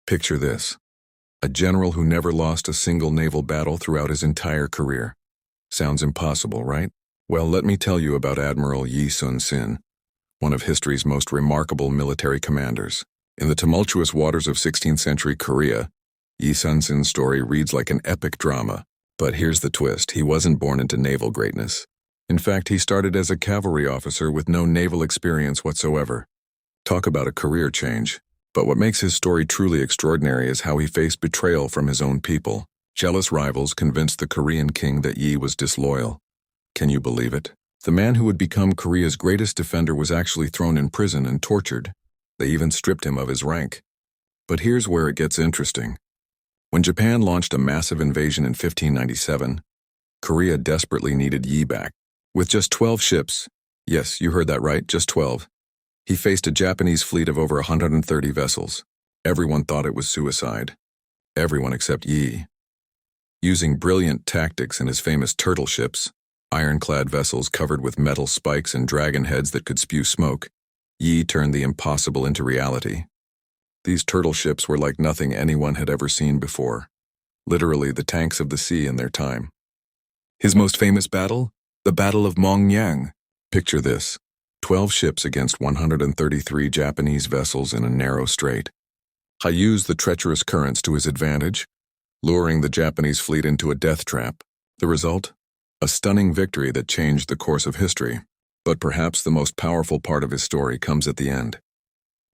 Picture this: a general who never lost a single naval battle throughout his entire career. Sounds impossible, right? Well, let me tell you about Admiral Yi Sun-sin, one of history's most remarkable military commanders. In the tumultuous waters of 16th century Korea, Yi Sun-sin's story reads like an epic drama. But here's the twist: he wasn't born into naval greatness. In fact, he started as a cavalry officer with no naval experience whatsoever. Talk about a career change. But what makes his story truly extraordinary is how he faced betrayal from his own people. Jealous rivals convinced the Korean king that Yi was disloyal. Can you believe it? The man who would become Korea's greatest defender was actually thrown in prison and tortured. They even stripped him of his rank. But here's where it gets interesting. When Japan launched a massive invasion in 1597, Korea desperately needed Yi back. With just 12 ships, yes, you heard that right, just 12, he faced a Japanese fleet of over 130 vessels. Everyone thought it was suicide. Everyone except Yi. Using brilliant tactics and his famous turtle ships, ironclad vessels covered with metal spikes and dragon heads that could spew smoke, Yi turned the impossible into reality. These turtle ships were like nothing anyone had ever seen before. Literally the tanks of the sea in their time. His most famous battle? The Battle of Mongyang. Picture this: 12 ships against 133 Japanese vessels in a narrow strait. He used the treacherous currents to his advantage, luring the Japanese fleet into a death trap. The result? A stunning victory that changed the course of history. But perhaps the most powerful part of his story comes at the end.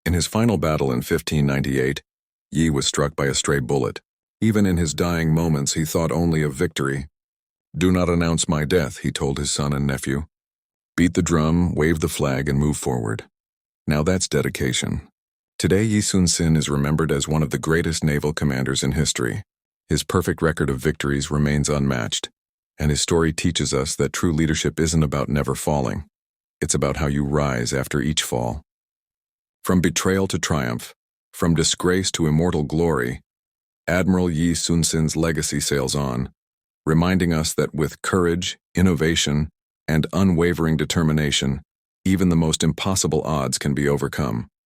In his final battle in 1598, Yi was struck by a stray bullet. Even in his dying moments, he thought only of victory. "Do not announce my death," he told his son and nephew. "Beat the drum, wave the flag, and move forward." Now that's dedication. Today, Yi Sun-sin is remembered as one of the greatest naval commanders in history. His perfect record of victories remains unmatched, and his story teaches us that true leadership isn't about never falling. It's about how you rise after each fall. From betrayal to triumph, from disgrace to immortal glory, Admiral Yi Sun-sin's legacy sails on, reminding us that with courage, innovation, and unwavering determination, even the most impossible odds can be overcome.